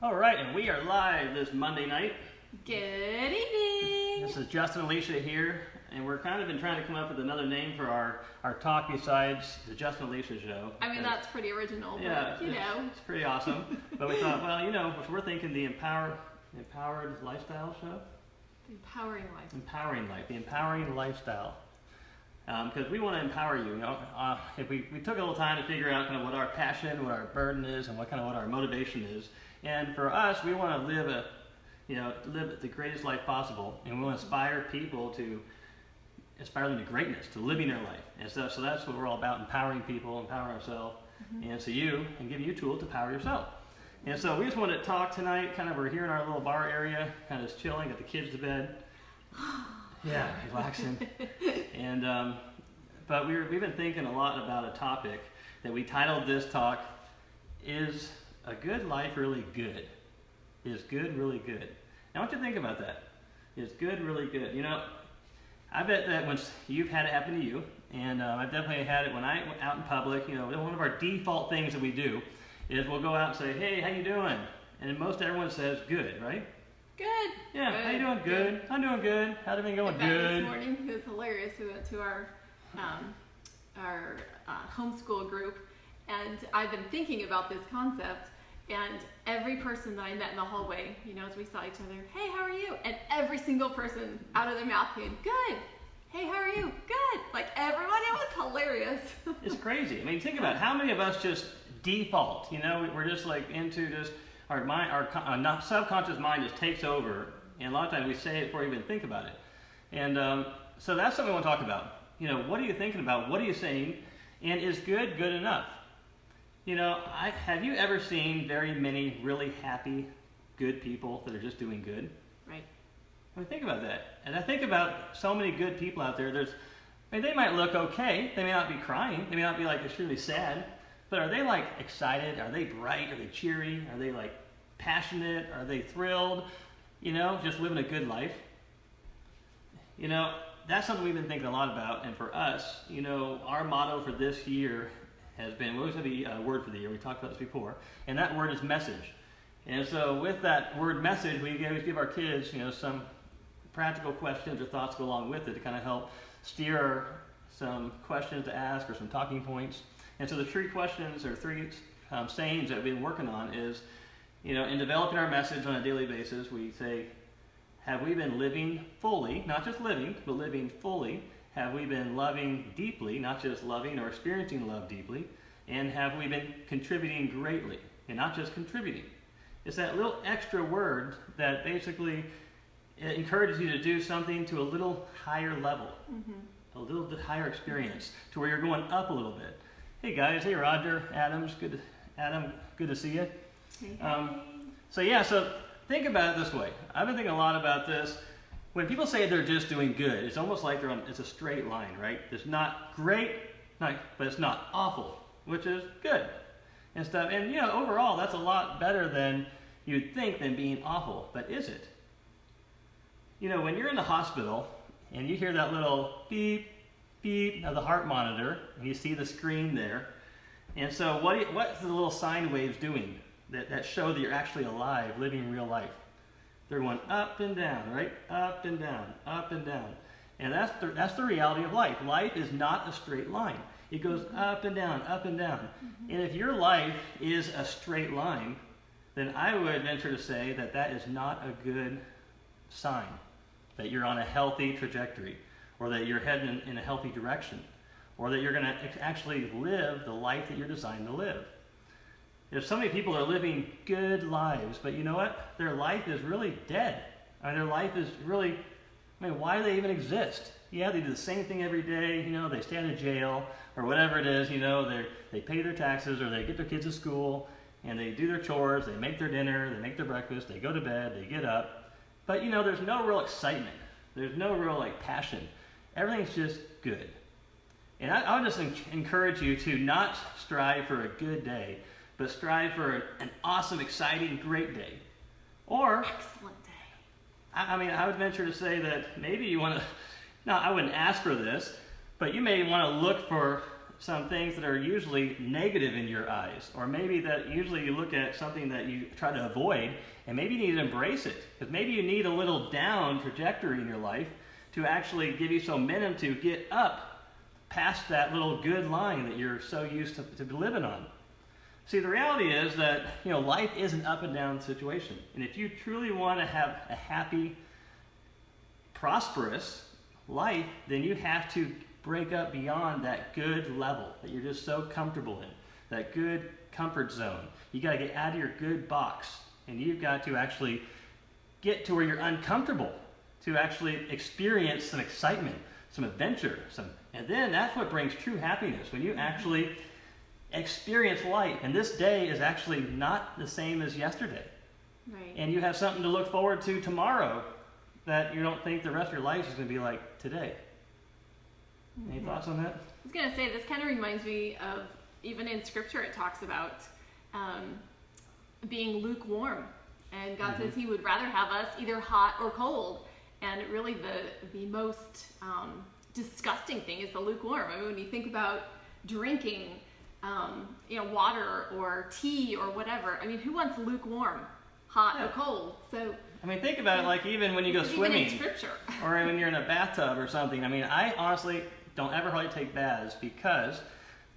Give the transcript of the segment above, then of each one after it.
All right, and we are live this Monday night. Good evening. This is Justin and Alicia here, and we're kind of been trying to come up with another name for our talk besides the Justin and Alicia show. I mean, that's pretty original, yeah, but, it's pretty awesome. But we thought, well, we're thinking the Empowered Lifestyle show. Empowering life. Empowering life, the empowering lifestyle. Because we want to empower you. If we took a little time to figure out kind of what our passion, what our burden is, and what our motivation is. And for us, we want to live the greatest life possible, and we want to inspire people inspire them to greatness, to living their life. And so that's what we're all about: empowering people, empowering ourselves, and giving you tools to power yourself. And so we just want to talk tonight. We're here in our little bar area, kind of just chilling, got the kids to bed. Yeah, relaxing. And but we've been thinking a lot about a topic that we titled this talk: Is a good life really good? Is good really good? Now I want you to think about that. Is good really good? I bet that once you've had it happen to you, and I've definitely had it when I went out in public. One of our default things that we do is we'll go out and say, "Hey, how you doing?" And most everyone says, "Good," right? Good. Yeah, good. How you doing? Good. I'm doing good. How's everything going? Good. This morning, it was hilarious. We went to our homeschool group, and I've been thinking about this concept. And every person that I met in the hallway, as we saw each other, "Hey, how are you?" And every single person out of their mouth came, "Good." "Hey, how are you?" "Good." Like everyone, it was hilarious. It's crazy. I mean, think about how many of us just default. We're just like into just our mind, our subconscious mind just takes over, and a lot of times we say it before we even think about it. And so that's something we want to talk about. What are you thinking about? What are you saying? And is good good enough? Have you ever seen very many really happy, good people that are just doing good? Right. I mean, think about that. And I think about so many good people out there. They might look okay. They may not be crying. They may not be like extremely sad. But are they like excited? Are they bright? Are they cheery? Are they like passionate? Are they thrilled? Just living a good life? That's something we've been thinking a lot about. And for us, our motto for this year has been, we always have a word for the year. We talked about this before. And that word is message. And so with that word message, we always give our kids, some practical questions or thoughts go along with it to kind of help steer some questions to ask or some talking points. And so the three questions or three sayings that we've been working on is, in developing our message on a daily basis, we say, have we been living fully, not just living, but living fully? Have we been loving deeply, not just loving or experiencing love deeply? And have we been contributing greatly, and not just contributing? It's that little extra word that basically encourages you to do something to a little higher level, a little bit higher experience, to where you're going up a little bit. Hey guys, hey Roger, Adam, good to see you. Hey. So think about it this way. I've been thinking a lot about this. When people say they're just doing good, it's almost like it's a straight line, right? It's not great, but it's not awful, which is good and stuff. And overall, that's a lot better than you'd think than being awful. But is it? When you're in the hospital and you hear that little beep, beep of the heart monitor, and you see the screen there, and so what's the little sine waves doing that show that you're actually alive, living real life? They're going up and down, right? Up and down, up and down. And that's the reality of life. Life is not a straight line. It goes up and down, up and down. And if your life is a straight line, then I would venture to say that is not a good sign that you're on a healthy trajectory, or that you're heading in a healthy direction, or that you're going to actually live the life that you're designed to live. If so many people are living good lives, but you know what? Their life is really dead. Their life is really, why do they even exist? Yeah, they do the same thing every day. They stay out of jail or whatever it is. They pay their taxes, or they get their kids to school, and they do their chores, they make their dinner, they make their breakfast, they go to bed, they get up. But there's no real excitement. There's no real passion. Everything's just good. And I would just encourage you to not strive for a good day, but strive for an awesome, exciting, great day. Or, Excellent day. I would venture to say that maybe you want to, no, I wouldn't ask for this, but you may want to look for some things that are usually negative in your eyes, or maybe that usually you look at something that you try to avoid, and maybe you need to embrace it, because maybe you need a little down trajectory in your life to actually give you some momentum to get up past that little good line that you're so used to living on. See, the reality is that, life is an up and down situation. And if you truly want to have a happy, prosperous life, then you have to break up beyond that good level that you're just so comfortable in, that good comfort zone. You got to get out of your good box, and you've got to actually get to where you're uncomfortable, to actually experience some excitement, some adventure, and then that's what brings true happiness, when you actually experience life. And this day is actually not the same as yesterday. Right. And you have something to look forward to tomorrow that you don't think the rest of your life is going to be like today. Any thoughts on that? I was going to say, this kind of reminds me of, even in Scripture it talks about being lukewarm. And God says He would rather have us either hot or cold. And really the most disgusting thing is the lukewarm. I mean, when you think about drinking water or tea or whatever, I mean, who wants lukewarm, hot or cold? So I mean, think about it, like even when you go swimming, even in Scripture. or when you're in a bathtub or something. I mean, I honestly don't ever hardly take baths because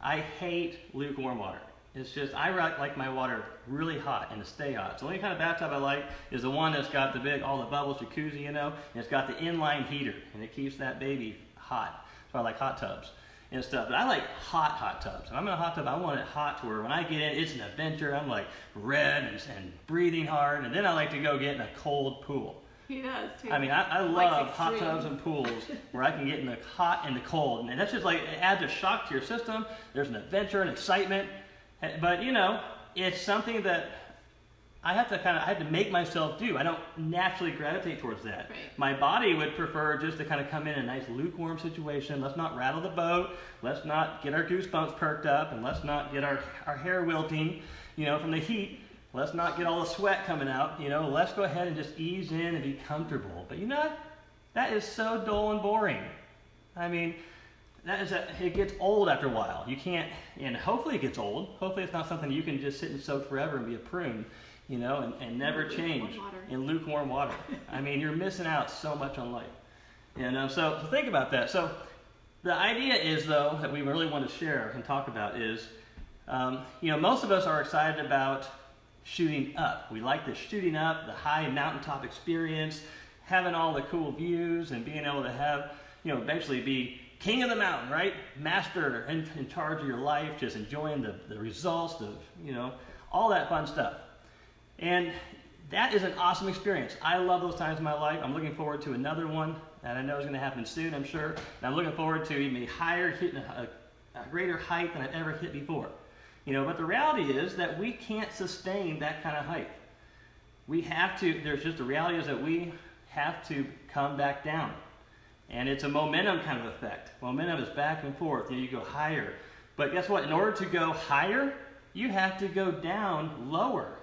I hate lukewarm water. It's just, I like my water really hot and to stay hot. So the only kind of bathtub I like is the one that's got all the bubbles, jacuzzi, and it's got the inline heater, and it keeps that baby hot. So I like hot tubs and stuff. But I like hot tubs. If I'm in a hot tub, I want it hot to where when I get in, it's an adventure. I'm like red and breathing hard. And then I like to go get in a cold pool. He does too. I mean, I love hot tubs and pools where I can get in the hot and the cold. And that's just like, it adds a shock to your system. There's an adventure and excitement. But, it's something that I had to make myself do. I don't naturally gravitate towards that. Right. My body would prefer just to kind of come in a nice lukewarm situation. Let's not rattle the boat. Let's not get our goosebumps perked up, and let's not get our hair wilting, from the heat. Let's not get all the sweat coming out. Let's go ahead and just ease in and be comfortable. But that is so dull and boring. I mean, it gets old after a while. You can't, and hopefully it gets old. Hopefully it's not something you can just sit and soak forever and be a prune, and never change in lukewarm water. I mean, you're missing out so much on life. And so think about that. So the idea is, though, that we really want to share and talk about is, most of us are excited about shooting up. We like the shooting up, the high mountaintop experience, having all the cool views, and being able to have, eventually be king of the mountain, right? Master in charge of your life, just enjoying the results of, all that fun stuff. And that is an awesome experience. I love those times in my life. I'm looking forward to another one that I know is going to happen soon, I'm sure. And I'm looking forward to even hitting a greater height than I've ever hit before. But the reality is that we can't sustain that kind of height. The reality is that we have to come back down. And it's a momentum kind of effect. Momentum is back and forth. You go higher. But guess what? In order to go higher, you have to go down lower.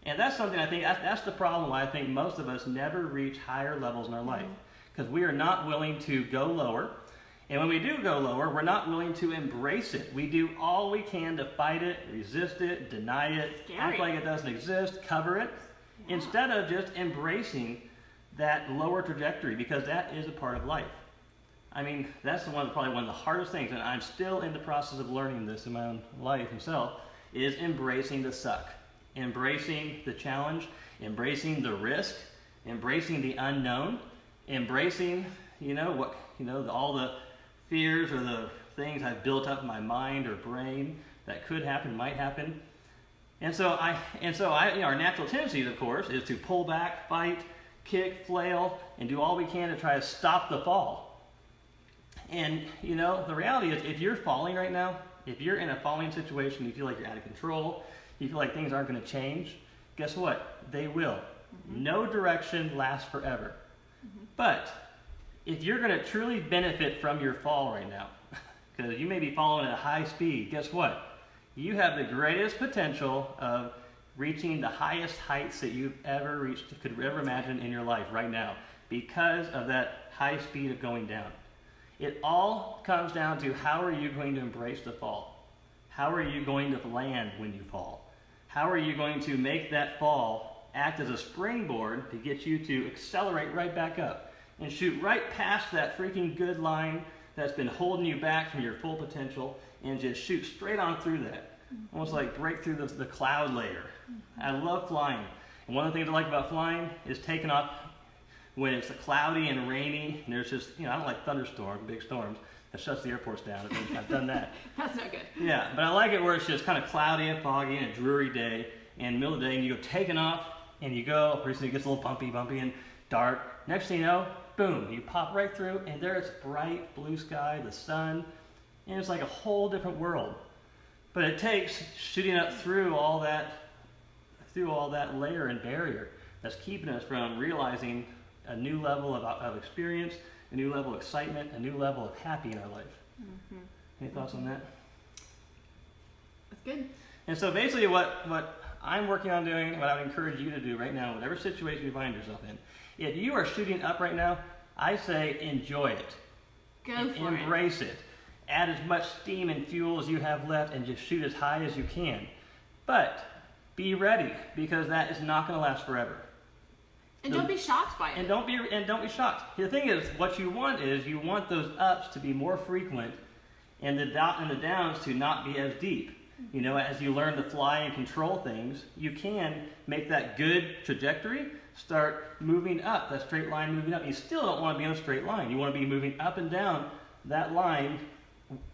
And that's something I think, that's the problem why I think most of us never reach higher levels in our life. Because we are not willing to go lower. And when we do go lower, we're not willing to embrace it. We do all we can to fight it, resist it, deny it, act like it doesn't exist, cover it, instead of just embracing that lower trajectory, because that is a part of life. I mean, that's probably one of the hardest things, and I'm still in the process of learning this in my own life myself, is embracing the suck. Embracing the challenge, embracing the risk, embracing the unknown, embracing, all the fears or the things I've built up in my mind or brain that could happen, might happen. And so our natural tendencies, of course, is to pull back, fight, kick, flail, and do all we can to try to stop the fall. And, the reality is, if you're falling right now, if you're in a falling situation, you feel like you're out of control, you feel like things aren't going to change, guess what? They will. No direction lasts forever. But if you're going to truly benefit from your fall right now, because you may be falling at a high speed, guess what? You have the greatest potential of reaching the highest heights that you've ever reached, could ever imagine in your life right now, because of that high speed of going down. It all comes down to how are you going to embrace the fall? How are you going to land when you fall? How are you going to make that fall act as a springboard to get you to accelerate right back up and shoot right past that freaking good line that's been holding you back from your full potential and just shoot straight on through that. Almost like break through the cloud layer. I love flying. And one of the things I like about flying is taking off when it's cloudy and rainy, and there's just, I don't like thunderstorms, big storms. That shuts the airports down. I've done that. That's not good. Yeah, but I like it where it's just kind of cloudy and foggy and a dreary day, and middle of the day, and you go taking off, and you go, recently it gets a little bumpy and dark. Next thing you know, boom, you pop right through, and there's bright blue sky, the sun, and it's like a whole different world. But it takes shooting up through all that layer and barrier that's keeping us from realizing a new level of experience, a new level of excitement, a new level of happy in our life. Mm-hmm. Any thoughts on that? That's good. And so basically what I'm working on doing, what I would encourage you to do right now, whatever situation you find yourself in, if you are shooting up right now, I say enjoy it. Go for it. Embrace it. Add as much steam and fuel as you have left and just shoot as high as you can. But be ready, because that is not going to last forever. And don't be shocked by it. And don't be shocked. The thing is, what you want is you want those ups to be more frequent and the downs to not be as deep. As you learn to fly and control things, you can make that good trajectory start moving up, that straight line moving up. You still don't want to be on a straight line. You want to be moving up and down that line,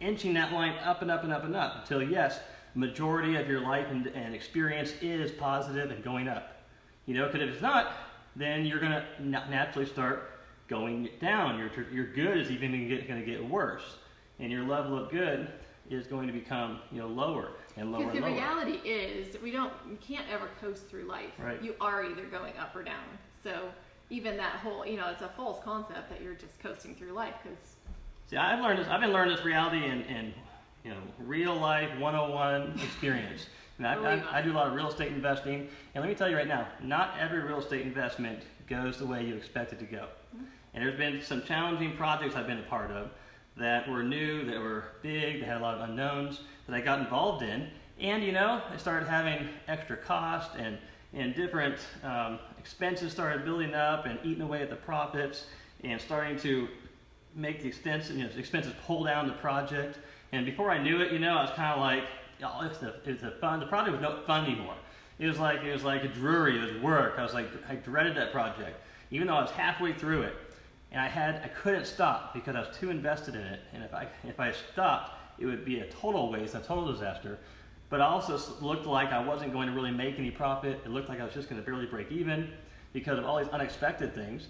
inching that line up and up and up and up until, yes, the majority of your life and experience is positive and going up. Because if it's not, then you're going to naturally start going down. Your good is even going to get worse, and your level of good is going to become lower and lower. Because the reality is you can't ever coast through life. Right. You are either going up or down. So even that whole it's a false concept that you're just coasting through life. Because see, I've been learning this reality in real life 101 experience. And I do a lot of real estate investing, and let me tell you right now, not every real estate investment goes the way you expect it to go. Mm-hmm. And there's been some challenging projects I've been a part of that were new, that were big, that had a lot of unknowns that I got involved in. And I started having extra cost and different expenses started building up and eating away at the profits and starting to make the expenses pull down the project. And before I knew it, I was kind of like, the project was no fun anymore. It was like a dreary, it was work. I dreaded that project, even though I was halfway through it. And I couldn't stop because I was too invested in it. And if I stopped, it would be a total waste, a total disaster. But it also looked like I wasn't going to really make any profit. It looked like I was just going to barely break even because of all these unexpected things.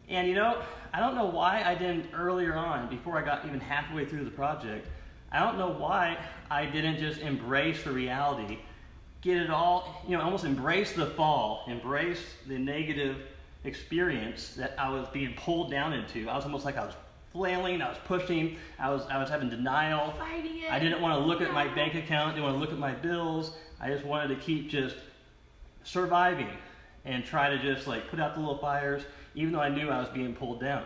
And I don't know why I didn't earlier on, before I got even halfway through the project, I don't know why I didn't just embrace the reality, get it all, almost embrace the fall, embrace the negative experience that I was being pulled down into. I was almost like I was flailing, I was pushing, I was having denial. Fighting it. I didn't want to look at my bank account, didn't want to look at my bills. I just wanted to keep just surviving and try to just put out the little fires, even though I knew I was being pulled down.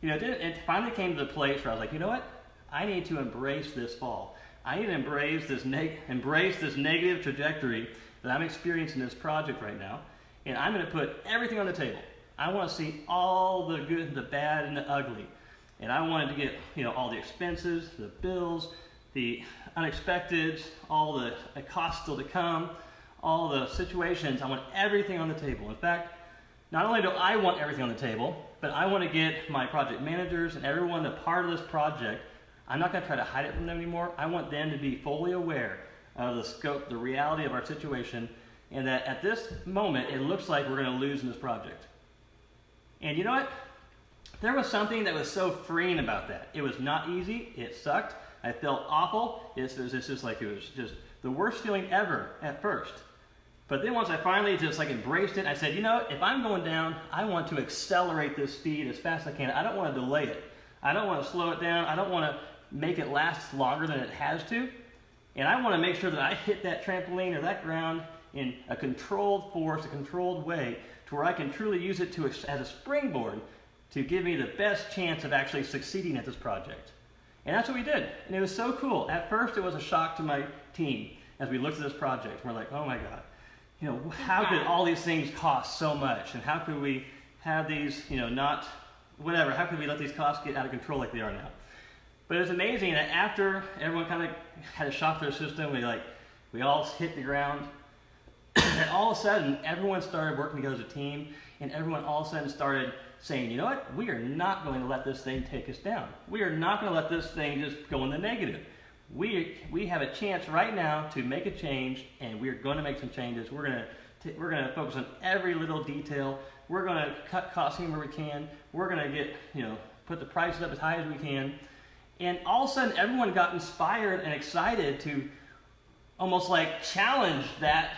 It finally came to the place where I was like, you know what? I need to embrace this fall. I need to embrace this negative trajectory that I'm experiencing in this project right now, and I'm going to put everything on the table. I want to see all the good, the bad, and the ugly, and I wanted to get all the expenses, the bills, the unexpected, all the costs still to come, all the situations. I want everything on the table. In fact, not only do I want everything on the table, but I want to get my project managers and everyone a part of this project. I'm not going to try to hide it from them anymore. I want them to be fully aware of the scope, the reality of our situation, and that at this moment, it looks like we're going to lose in this project. And you know what? There was something that was so freeing about that. It was not easy. It sucked. I felt awful. It was just the worst feeling ever at first. But then once I finally just embraced it, I said, if I'm going down, I want to accelerate this speed as fast as I can. I don't want to delay it. I don't want to slow it down. I don't want to make it last longer than it has to. And I want to make sure that I hit that trampoline or that ground in a controlled force, a controlled way, to where I can truly use it as a springboard to give me the best chance of actually succeeding at this project. And that's what we did. And it was so cool. At first, it was a shock to my team as we looked at this project. We're like, oh my God, you know, how could all these things cost so much? And how could we have these, you know, not, whatever, how could we let these costs get out of control like they are now? But it was amazing that after everyone kind of had a shock to their system, we all hit the ground, and all of a sudden, everyone started working together as a team, and everyone all of a sudden started saying, you know what, we are not going to let this thing take us down. We are not going to let this thing just go in the negative. We have a chance right now to make a change, and we're going to make some changes. We're going to focus on every little detail. We're going to cut costs where we can. We're going to get, you know, put the prices up as high as we can. And all of a sudden, everyone got inspired and excited to almost like challenge that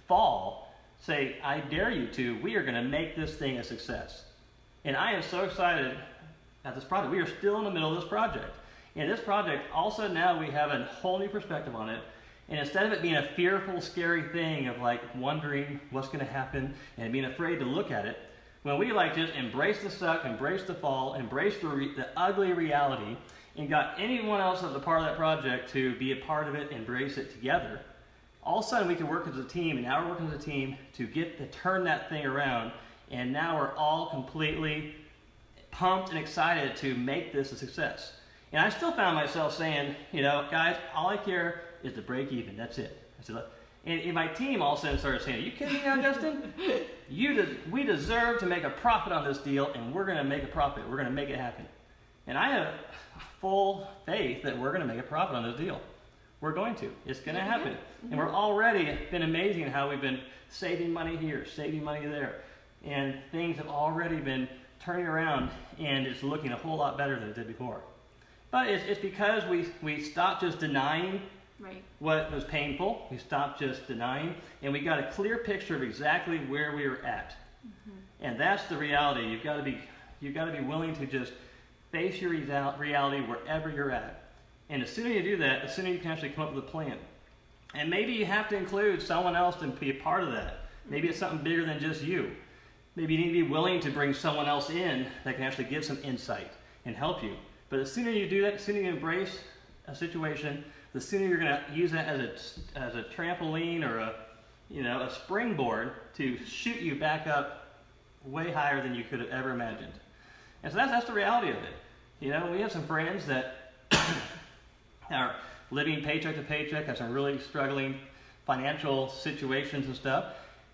fall. Say, I dare you to. We are going to make this thing a success. And I am so excited at this project. We are still in the middle of this project. And this project, also now we have a whole new perspective on it. And instead of it being a fearful, scary thing of like wondering what's going to happen and being afraid to look at it, when we like just embrace the suck, embrace the fall, embrace the ugly reality, and got anyone else as a part of that project to be a part of it, embrace it together, all of a sudden we can work as a team, and now we're working as a team to turn that thing around, and now we're all completely pumped and excited to make this a success. And I still found myself saying, you know, guys, all I care is to break even. That's it. And my team all of a sudden started saying, are you kidding me now, Justin? We deserve to make a profit on this deal, and we're going to make a profit. We're going to make it happen. And I have full faith that we're going to make a profit on this deal. We're going to. It's going to happen. Mm-hmm. And we're already been amazing how we've been saving money here, saving money there. And things have already been turning around, and it's looking a whole lot better than it did before. But it's because we stopped just denying what was painful. We stopped just denying, and we got a clear picture of exactly where we were at. Mm-hmm. And that's the reality. You've got to be willing to just face your reality wherever you're at. And the sooner you do that, the sooner you can actually come up with a plan. And maybe you have to include someone else to be a part of that. Maybe it's something bigger than just you. Maybe you need to be willing to bring someone else in that can actually give some insight and help you. But the sooner you do that, the sooner you embrace a situation, the sooner you're going to use that as a trampoline or a springboard to shoot you back up way higher than you could have ever imagined. And so that's the reality of it. You know, we have some friends that are living paycheck to paycheck, have some really struggling financial situations and stuff.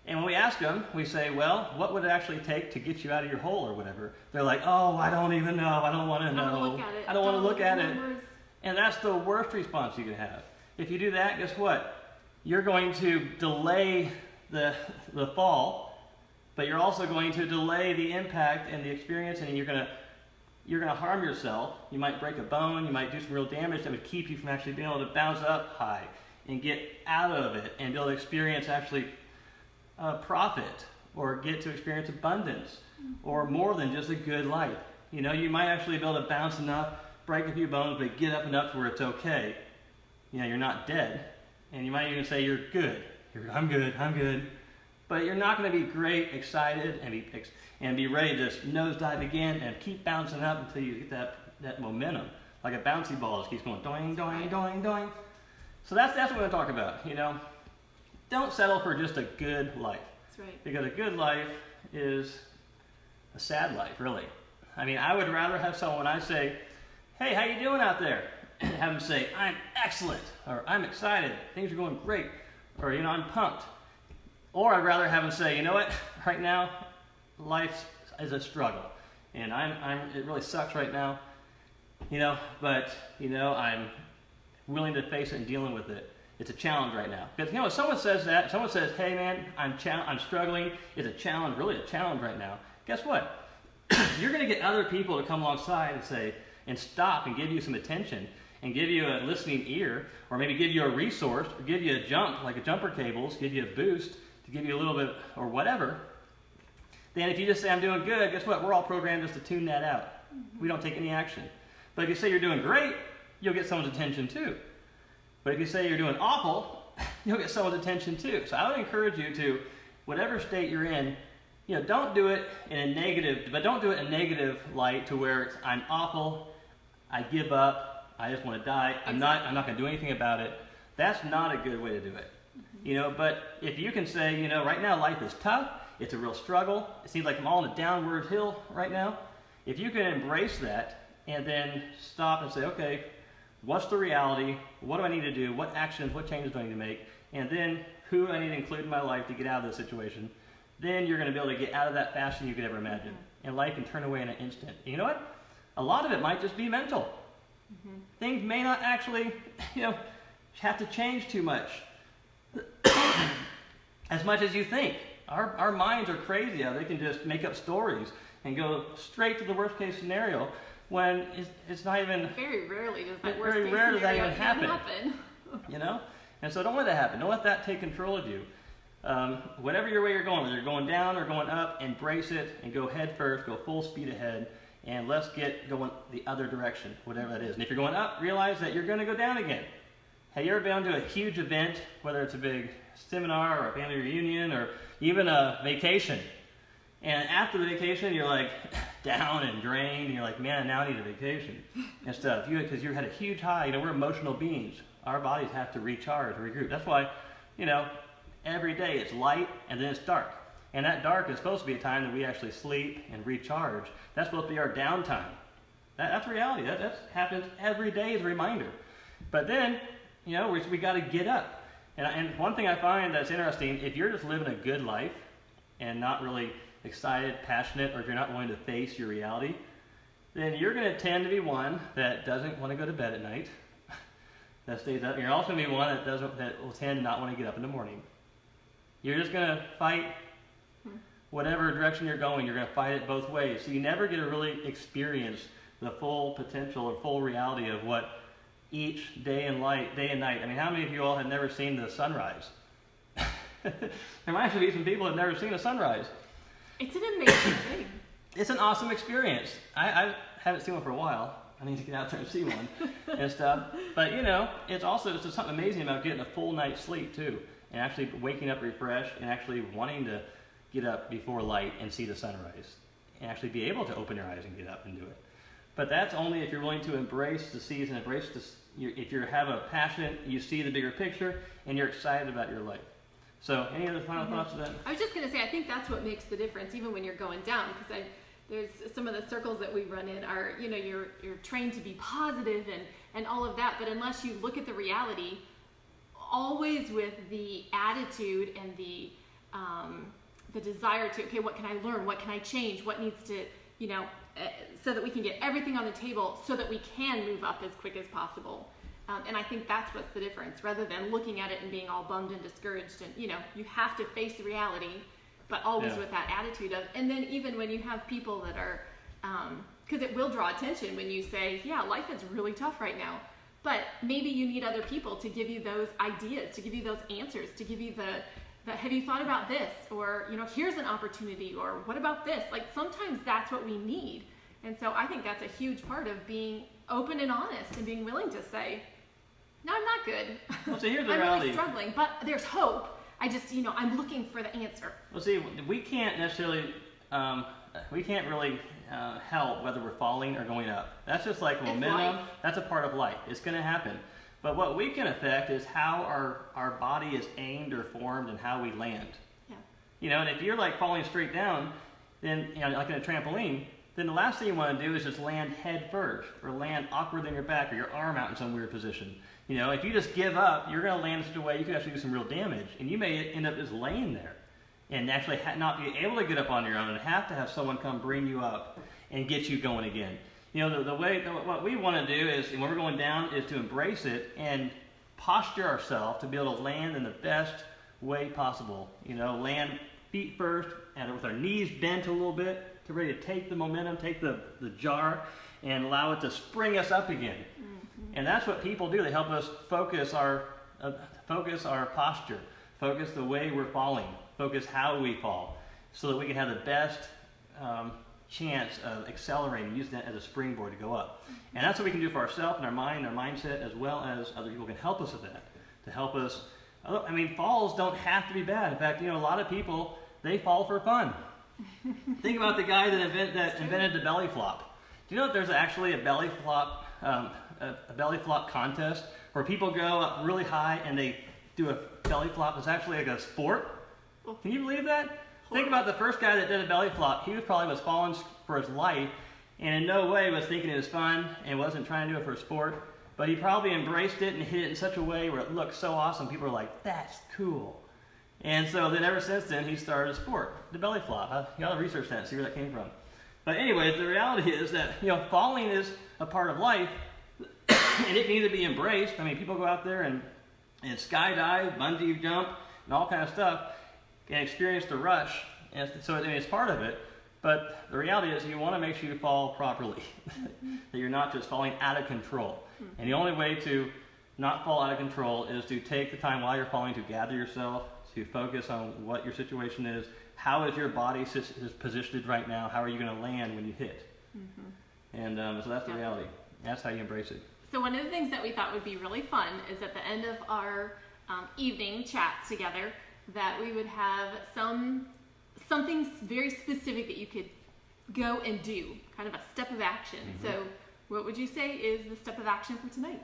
And when we ask them, we say, well, what would it actually take to get you out of your hole or whatever? They're like, oh, I don't even know. I don't want to know. I don't want to look at it. And that's the worst response you can have. If you do that, guess what? You're going to delay the fall, but you're also going to delay the impact and the experience, and you're going to harm yourself. You might break a bone. You might do some real damage that would keep you from actually being able to bounce up high and get out of it and be able to experience actually profit or get to experience abundance or more than just a good life. You know, you might actually be able to bounce enough, break a few bones, but get up enough to where it's okay. You know, you're not dead. And you might even say you're good. I'm good. But you're not going to be great, excited, and be ready to just nosedive again and keep bouncing up until you get that momentum. Like a bouncy ball just keeps going doing, doing, doing, doing. So that's what we're going to talk about, you know. Don't settle for just a good life. That's right. Because a good life is a sad life, really. I mean, I would rather have someone I say, hey, how you doing out there? And have them say, I'm excellent, or I'm excited, things are going great, or, you know, I'm pumped. Or I'd rather have them say, you know what, right now, life is a struggle, and it really sucks right now, you know, but, you know, I'm willing to face it and dealing with it. It's a challenge right now. Because, you know, if someone says that, someone says, hey man, I'm struggling, it's a challenge, really a challenge right now, guess what? You're going to get other people to come alongside and say, and stop and give you some attention and give you a listening ear, or maybe give you a resource, or give you a jump, like a jumper cables, give you a boost to give you a little bit, or whatever. Then if you just say, I'm doing good, guess what? We're all programmed just to tune that out. We don't take any action. But if you say you're doing great, you'll get someone's attention too. But if you say you're doing awful, you'll get someone's attention too. So I would encourage you to, whatever state you're in, don't do it in a negative, but don't do it in a negative light to where I'm awful, I give up, I just want to die, I'm not going to do anything about it. That's not a good way to do it. But if you can say, right now life is tough, it's a real struggle, it seems like I'm all on a downward hill right now. If you can embrace that and then stop and say, okay, what's the reality? What do I need to do? What actions, what changes do I need to make? And then who do I need to include in my life to get out of this situation? Then you're going to be able to get out of that faster than you could ever imagine. And life can turn away in an instant. And you know what? A lot of it might just be mental. Things may not actually, have to change too much. As much as you think. Our minds are crazy how they can just make up stories and go straight to the worst case scenario when it's not even... Very rarely does that worst very case rare does that scenario even happen. And so don't let that happen. Don't let that take control of you. Whatever your way you're going, whether you're going down or going up, embrace it and go head first, go full speed ahead, and let's get going the other direction, whatever that is. And if you're going up, realize that you're going to go down again. Have you ever been to a huge event, whether it's a big seminar or a family reunion or even a vacation, and after the vacation you're like down and drained, and you're like, man, now I need a vacation and stuff, because you had a huge high. We're emotional beings. Our bodies have to recharge, regroup. That's why, every day it's light and then it's dark. And that dark is supposed to be a time that we actually sleep and recharge. That's supposed to be our downtime. That's reality. That happens every day as a reminder. But then, we got to get up. And one thing I find that's interesting, if you're just living a good life and not really excited, passionate, or if you're not willing to face your reality, then you're going to tend to be one that doesn't want to go to bed at night, that stays up. You're also going to be one that will tend to not want to get up in the morning. You're just going to fight whatever direction you're going. You're going to fight it both ways. So you never get to really experience the full potential or full reality of what each day and night. I mean, how many of you all have never seen the sunrise? There might actually be some people who have never seen a sunrise. It's an amazing thing. It's an awesome experience. I haven't seen one for a while. I need to get out there and see one and stuff. But it's also just something amazing about getting a full night's sleep too, and actually waking up refreshed and actually wanting to get up before light and see the sunrise, and actually be able to open your eyes and get up and do it. But that's only if you're willing to embrace the season, embrace this. If you have a passion, you see the bigger picture, and you're excited about your life. So, any other final thoughts of that? I was just going to say, I think that's what makes the difference, even when you're going down, because there's some of the circles that we run in are, you're trained to be positive and all of that, but unless you look at the reality, always with the attitude and the desire to, okay, what can I learn? What can I change? What needs to, so that we can get everything on the table so that we can move up as quick as possible. And I think that's what's the difference, rather than looking at it and being all bummed and discouraged. And, you have to face the reality, but always with that attitude of, and then even when you have people that are, because it will draw attention when you say, yeah, life is really tough right now. But maybe you need other people to give you those ideas, to give you those answers, to give you the have you thought about this? Or, here's an opportunity, or what about this? Like, sometimes that's what we need. And so I think that's a huge part of being open and honest and being willing to say, no, I'm not good. Well, so here's the I'm reality. really struggling, but there's hope. I just, I'm looking for the answer. Well, see, we can't necessarily, help whether we're falling or going up. That's just like momentum. That's a part of life. It's going to happen. But what we can affect is how our body is aimed or formed and how we land. Yeah. And if you're like falling straight down, then, like in a trampoline, then the last thing you want to do is just land head first, or land awkward in your back, or your arm out in some weird position. If you just give up, you're going to land in such a way you could actually do some real damage, and you may end up just laying there and actually not be able to get up on your own and have to have someone come bring you up and get you going again. What we want to do is, when we're going down, is to embrace it and posture ourselves to be able to land in the best way possible. Land feet first, and with our knees bent a little bit, to ready to take the momentum, take the jar, and allow it to spring us up again. Mm-hmm. And that's what people do. They help us focus our posture, focus the way we're falling, focus how we fall, so that we can have the best chance of accelerating, using that as a springboard to go up. Mm-hmm. And that's what we can do for ourselves and our mind, our mindset, as well as other people can help us with that, to help us. Falls don't have to be bad. In fact, a lot of people, they fall for fun. Think about the guy that invented the belly flop. Do you know that there's actually a belly flop contest where people go up really high and they do a belly flop? It's actually like a sport. Can you believe that? Think about the first guy that did a belly flop. He was falling for his life, and in no way was thinking it was fun and wasn't trying to do it for a sport. But he probably embraced it and hit it in such a way where it looked so awesome. People were like, "That's cool." And so then ever since then, he started a sport, the belly flop. You got to research that and see where that came from. But anyways, the reality is that falling is a part of life, and it can either be embraced. I mean, people go out there and skydive, bungee jump, and all kind of stuff, and experience the rush. And so it's part of it. But the reality is you want to make sure you fall properly, that you're not just falling out of control. And the only way to not fall out of control is to take the time while you're falling to gather yourself, to focus on what your situation is. How is your body positioned right now? How are you going to land when you hit? And so that's the reality. That's how you embrace it. So one of the things that we thought would be really fun is at the end of our evening chats together that we would have something very specific that you could go and do, kind of a step of action. So what would you say is the step of action for tonight?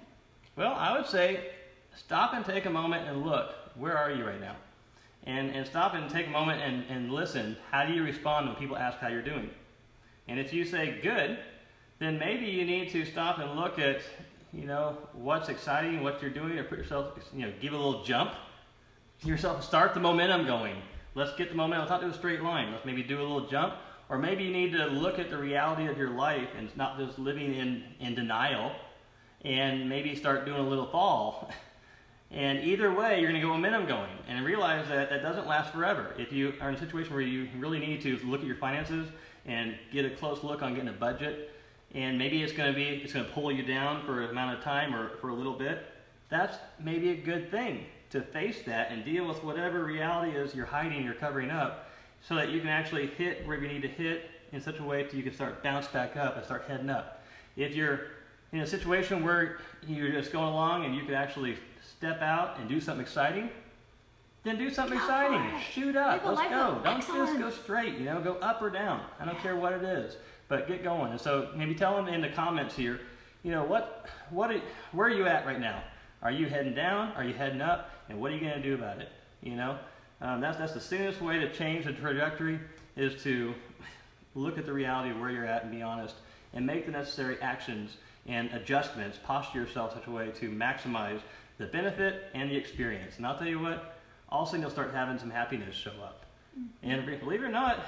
Well, I would say stop and take a moment and look. Where are you right now? And stop and take a moment and listen. How do you respond when people ask how you're doing? And if you say good, then maybe you need to stop and look at, what's exciting, what you're doing, or put yourself, give a little jump. Start the momentum going. Let's get the momentum. Let's not do a straight line. Let's maybe do a little jump. Or maybe you need to look at the reality of your life and not just living in denial, and maybe start doing a little fall. And either way, you're going to get momentum going, and realize that that doesn't last forever. If you are in a situation where you really need to look at your finances and get a close look on getting a budget, and maybe it's going to pull you down for an amount of time or for a little bit, that's maybe a good thing to face that and deal with whatever reality is you're hiding, you're covering up, so that you can actually hit where you need to hit in such a way that you can start bounce back up and start heading up. If you're in a situation where you're just going along and you can actually step out and do something exciting, then do something exciting. Shoot up. Let's go. Don't just go straight, go up or down. I don't care what it is, but get going. And so maybe tell them in the comments here, where are you at right now? Are you heading down? Are you heading up? And what are you going to do about it? That's the soonest way to change the trajectory, is to look at the reality of where you're at and be honest, and make the necessary actions and adjustments, posture yourself in such a way to maximize the benefit and the experience. And I'll tell you what, all of a sudden you'll start having some happiness show up. And believe it or not,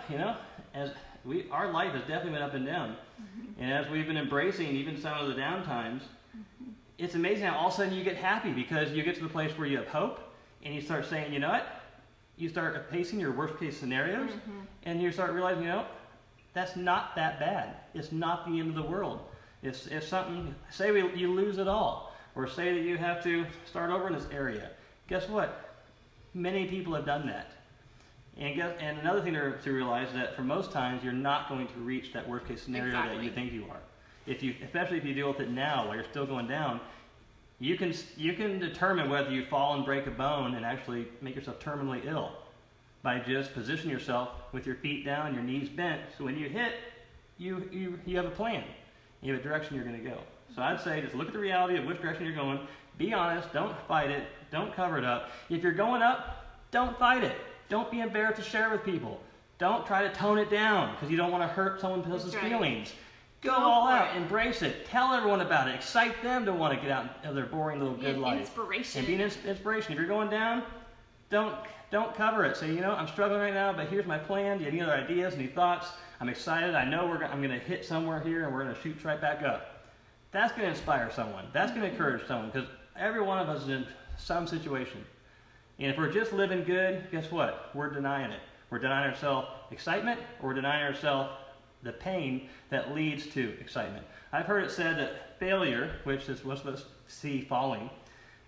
our life has definitely been up and down. And as we've been embracing even some of the down times, it's amazing how all of a sudden you get happy, because you get to the place where you have hope, and you start saying, you know what? You start facing your worst case scenarios, and you start realizing, that's not that bad. It's not the end of the world. If something, say you lose it all, or say that you have to start over in this area, guess what? Many people have done that. And another thing to realize is that for most times you're not going to reach that worst case scenario that you think you are. Especially if you deal with it now while you're still going down, you can determine whether you fall and break a bone and actually make yourself terminally ill by just positioning yourself with your feet down, your knees bent, so when you hit, you have a plan. You have a direction you're going to go. So I'd say just look at the reality of which direction you're going. Be honest. Don't fight it. Don't cover it up. If you're going up, don't fight it. Don't be embarrassed to share it with people. Don't try to tone it down because you don't want to hurt someone else's feelings. Go all out. Embrace it. Tell everyone about it. Excite them to want to get out of their boring little good life. Inspiration. And be an inspiration. If you're going down, don't cover it. Say, I'm struggling right now, but here's my plan. Do you have any other ideas, any thoughts? I'm excited. I know I'm going to hit somewhere here, and we're going to shoot right back up. That's going to inspire someone. That's going to encourage someone, because every one of us is in some situation. And if we're just living good, guess what? We're denying it. We're denying ourselves excitement, or we're denying ourselves the pain that leads to excitement. I've heard it said that failure, which is what's supposed to see falling,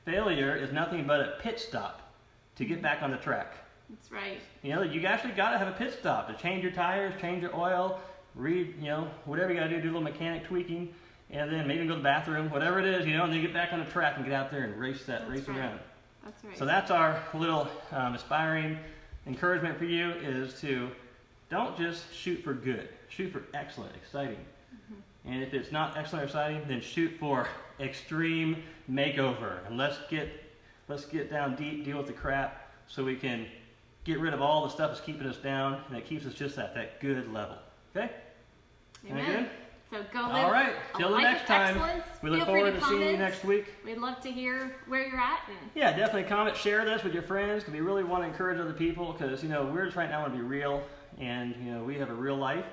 failure is nothing but a pit stop to get back on the track. That's right. You actually got to have a pit stop to change your tires, change your oil, whatever you got to do a little mechanic tweaking, and then maybe go to the bathroom, whatever it is, and then get back on the track and get out there and race around. That's right. So that's our little aspiring encouragement for you, is to don't just shoot for good. Shoot for excellent, exciting. And if it's not excellent or exciting, then shoot for extreme makeover. And let's get down deep, deal with the crap, so we can get rid of all the stuff that's keeping us down, and that keeps us just at that good level. Okay? Amen. Good? So go live All right. a Till the life next of time. excellence. We look Feel free forward to seeing you comment. next week. We'd love to hear where you're at. And Yeah, definitely comment, share this with your friends, because we really want to encourage other people, because, we're just right now want to be real, and, we have a real life.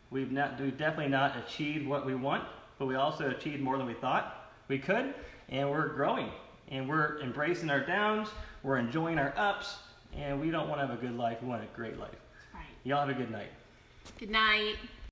We've definitely not achieved what we want, but we also achieved more than we thought we could, and we're growing, and we're embracing our downs, we're enjoying our ups, and we don't want to have a good life, we want a great life. right. Y'all have a good night. Good night.